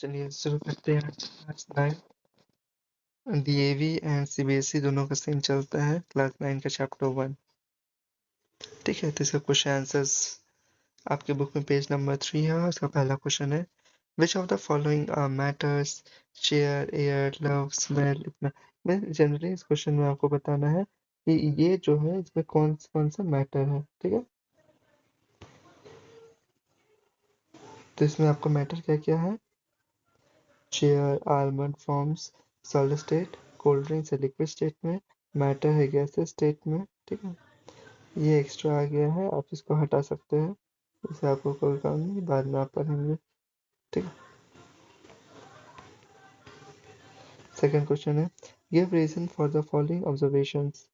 चलिए शुरू करते हैं क्लास 9 डीएवी एंड सीबीएसई दोनों का सेम चलता है। क्लास 9 का चैप्टर 1। ठीक है, तो इसका क्वेश्चन आंसर्स आपके बुक में पेज नंबर 3 है। इसका पहला क्वेश्चन है, which of the following matters chair air love smell. इतना मैं जनरली इस क्वेश्चन में आपको बताना है कि ये जो है इसमें कौन कौन सा मैटर है। ठीक है, तो इसमें आपका मैटर क्या क्या है? Chair almond forms solid state, cold drinks है लिक्विड स्टेट में, मैटर है गैसेस स्टेट में। ठीक है, ये एक्स्ट्रा आ गया है, आप इसको हटा सकते हैं, इसे आपको कोई काम नहीं, बाद में आप पढ़ेंगे। ठीक है, सेकंड क्वेश्चन है, give reason for the following observations.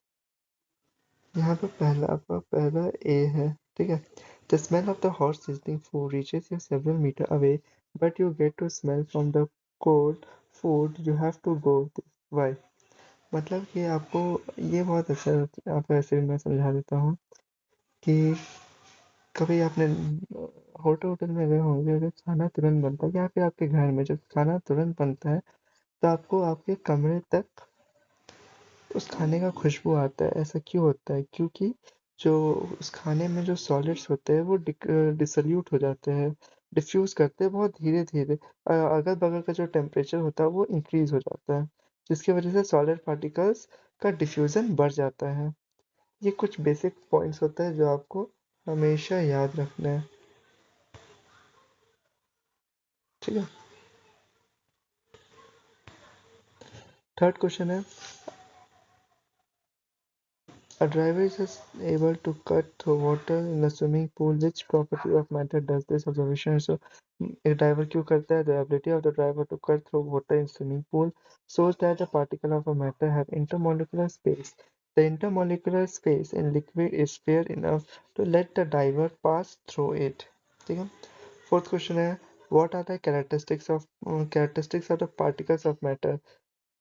यहाँ पे पहला आपका पहला ए है। ठीक है, the smell of the hot seasoning food reaches you several metre away but you get to smell from the cold food you have to go. Why? मतलब कि आपको ये बहुत अच्छा, आपको ऐसे भी मैं समझा देता हूँ कि कभी आपने होटल होटल में गए होंगे, अगर खाना तुरंत बनता है या फिर आपके घर में जब खाना तुरंत बनता है तो आपको आपके कमरे तक उस खाने का खुशबू आता है। ऐसा क्यों होता है? क्योंकि जो उस खाने में जो सॉलिड्स होते हैं वो डिसोल्यूट हो जाते हैं, डिफ्यूज करते हैं बहुत धीरे धीरे। अगल बगल का जो टेम्परेचर होता है वो इंक्रीज हो जाता है, जिसकी वजह से सॉलिड पार्टिकल्स का डिफ्यूजन बढ़ जाता है। ये कुछ बेसिक पॉइंट्स होते हैं जो आपको हमेशा याद रखना है। ठीक है, थर्ड क्वेश्चन है, a driver is just able to cut through water in a swimming pool. Which property of matter does this observation show? एक ड्राइवर क्यों करता है? The ability of the driver to cut through water in swimming pool shows that the particle of a matter have intermolecular space. The intermolecular space in liquid is fair enough to let the driver pass through it. ठीक है, fourth question है, what are the characteristics of the particles of matter?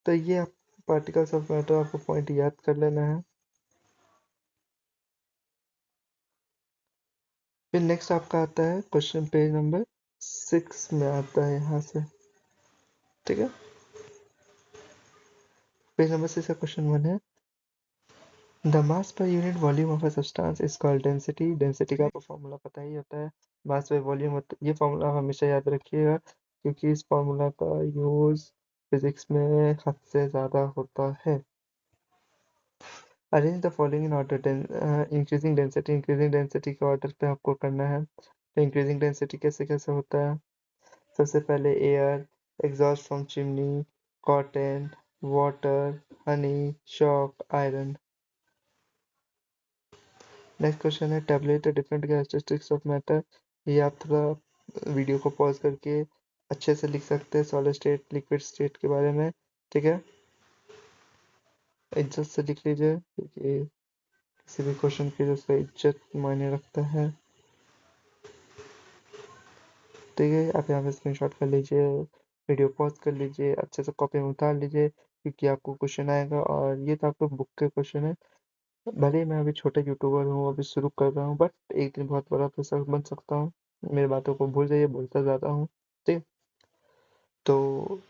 तो ये particles of matter आपको point याद कर लेना है। फिर नेक्स्ट आपका आता है क्वेश्चन पेज नंबर 6 में आता है यहाँ से। ठीक है, पेज नंबर 6 का क्वेश्चन 1 है, the mass per unit volume of a substance is called density. Density का आपको फॉर्मूला पता ही होता है, मास पर वॉल्यूम होता है। ये फॉर्मूला हमेशा याद रखिएगा क्योंकि इस फॉर्मूला का यूज फिजिक्स में हद से ज़्यादा होता है। Arrange the following in order. Increasing density के ऑर्डर पे आपको करना है। तो इंक्रीजिंग डेंसिटी कैसे कैसे होता है? सबसे पहले air, exhaust from chimney, cotton, water, honey, shock, iron. Next question है, tabulate different characteristics of matter. ये आप थोड़ा वीडियो को पॉज करके अच्छे से लिख सकते हैं सॉलिड स्टेट लिक्विड स्टेट के बारे में। ठीक है, इज्जत से लिख लीजिए क्योंकि किसी भी क्वेश्चन की उसका इज्जत मायने रखता है। ठीक है, आप यहाँ पे स्क्रीनशॉट कर लीजिए, वीडियो पॉज कर लीजिए, अच्छे से कॉपी में उतार लीजिए क्योंकि आपको क्वेश्चन आएगा। और ये तो आपको बुक के क्वेश्चन है। भले ही मैं अभी छोटा यूट्यूबर हूँ, अभी शुरू कर रहा हूँ, बट एक दिन बहुत बड़ा प्रोफेसर बन सकता हूँ। मेरी बातों को भूल जाइए, बोलता ज़्यादा हूँ। ठीक है? तो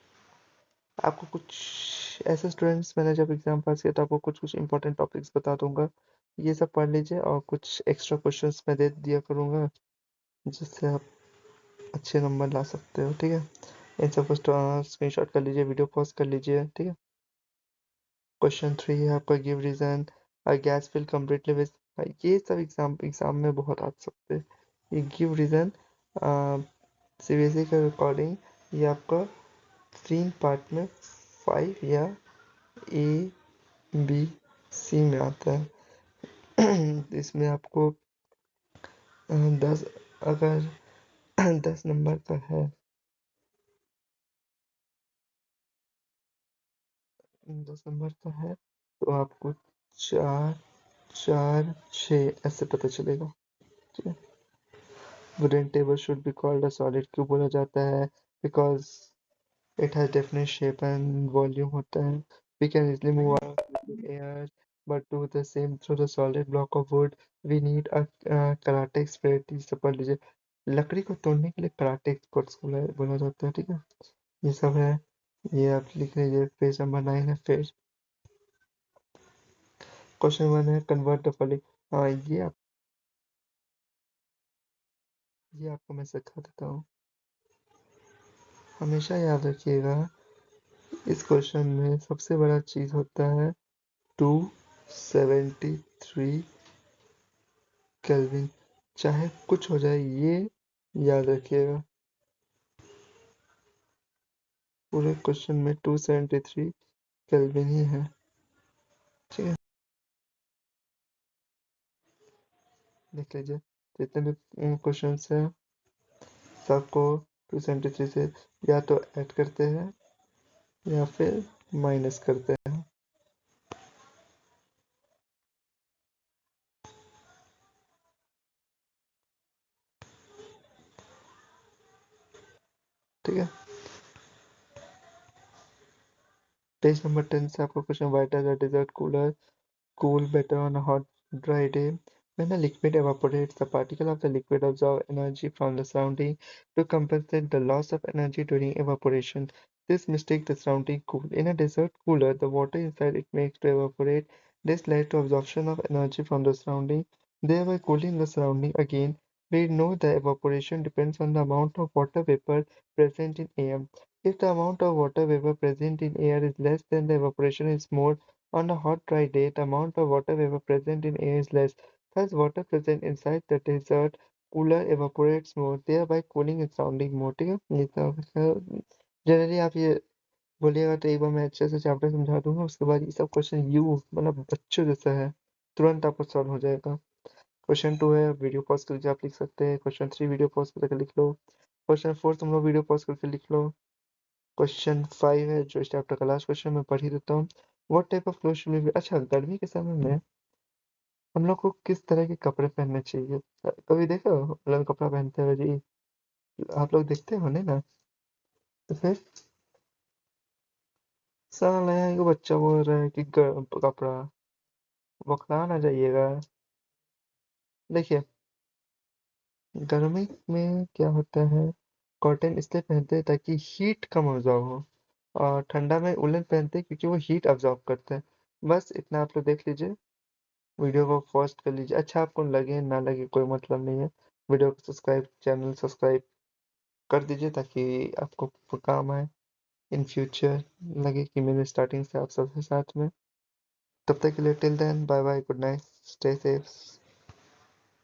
आपको कुछ ऐसे स्टूडेंट्स, मैंने जब एग्जाम पास किया तो आपको कुछ कुछ इंपॉर्टेंट टॉपिक्स बता दूंगा, ये सब पढ़ लीजिए और कुछ एक्स्ट्रा क्वेश्चंस मैं दे दिया करूँगा जिससे आप अच्छे नंबर ला सकते हो। ठीक है, इन सबको स्क्रीनशॉट कर लीजिए, वीडियो पॉज कर लीजिए। ठीक है, क्वेश्चन 3 है आपका, give reason a gas fill completely with. ये सब एग्जाम में बहुत आ सकते हैं। ये गिव रीजन सीबीएसई का रिकॉर्डिंग, ये आपका 3 पार्ट में 5 या ए बी सी में आता है। इसमें आपको 10 अगर 10 नंबर का है, 10 नंबर का है तो आपको 4 4 6 ऐसे पता चलेगा। ठीक है, wooden table should be called a solid क्यों बोला जाता है? because it has definite shape and volume होता है। we can easily move out with air but do the same through the solid block of wood. we need a karate expert, इसे पढ़ लीजिए। लकड़ी को तोड़ने के लिए कराटे एक्सपर्ट्स को बोला जाता है, ठीक है। ये सब है, ये आप लिख लीजिए। पेज नंबर 9 है। फिर क्वेश्चन 1 है कन्वर्ट द फॉलोइंग। हाँ, ये आपको मैं सिखा देता हूँ। हमेशा याद रखिएगा, इस क्वेश्चन में सबसे बड़ा चीज होता है 273 केल्विन। चाहे कुछ हो जाए, ये याद रखिएगा। पूरे क्वेश्चन में 273 केल्विन ही है, ठीक है। देख लीजिए, जितने भी क्वेश्चन है सबको 273 से या तो ऐड करते हैं या फिर माइनस करते हैं, ठीक है। पेज नंबर 10 से आपको question, why does a desert cooler cool better on a hot, dry day? When a liquid evaporates, the particle of the liquid absorb energy from the surrounding to compensate the loss of energy during evaporation. This makes the surrounding cool. In a desert cooler, the water inside it makes to evaporate. This leads to absorption of energy from the surrounding, thereby cooling the surrounding. Again, we know the evaporation depends on the amount of water vapor present in air. If the amount of water vapor present in air is less, then the evaporation is more. On a hot dry day, the amount of water vapor present in air is less. Thus, water present inside the desert cooler evaporates more, thereby cooling its surrounding more. ठीक है, ये तो generally आप ये बोलिएगा तो एक बार मैं अच्छे से चैप्टर समझा दूंगा, उसके बाद ये सब क्वेश्चन यू मतलब बच्चों जैसा है, तुरंत आपको सॉल्व हो जाएगा। क्वेश्चन 2 है, वीडियो पॉज करके आप लिख सकते हैं। क्वेश्चन 3 वीडियो पॉज करके लिख लो। क्वेश्चन 4 तुम लोग वीडियो पॉज करके लिख लो। क्वेश्चन 5 है जो इस चैप्टर का लास्ट क्वेश्चन, मैं पढ़ ही देता हूँ। What type of cloth should we, अच्छा गर्मी के समय में हम लोग को किस तरह के कपड़े पहनने चाहिए? कभी देखो लोग कपड़ा पहनते हुए जी, आप लोग देखते हो नहीं ना? तो फिर साला यहाँ को बच्चा बोल रहा है कि कपड़ा बौखला ना जाइएगा। देखिए, गर्मी में क्या होता है, कॉटन इसलिए पहनते हैं ताकि हीट कम ऑब्जॉर्व हो, और ठंडा में उलन पहनते हैं क्योंकि वो हीट ऑब्जॉर्व करते हैं। बस इतना आप लोग देख लीजिए, वीडियो को फर्स्ट कर लीजिए। अच्छा, आपको लगे ना लगे कोई मतलब नहीं है, वीडियो को सब्सक्राइब, चैनल सब्सक्राइब कर दीजिए ताकि आपको काम आए इन फ्यूचर, लगे कि मैंने स्टार्टिंग से आप सबके साथ में। तब तक के लिए till then, bye bye, good night, stay safe.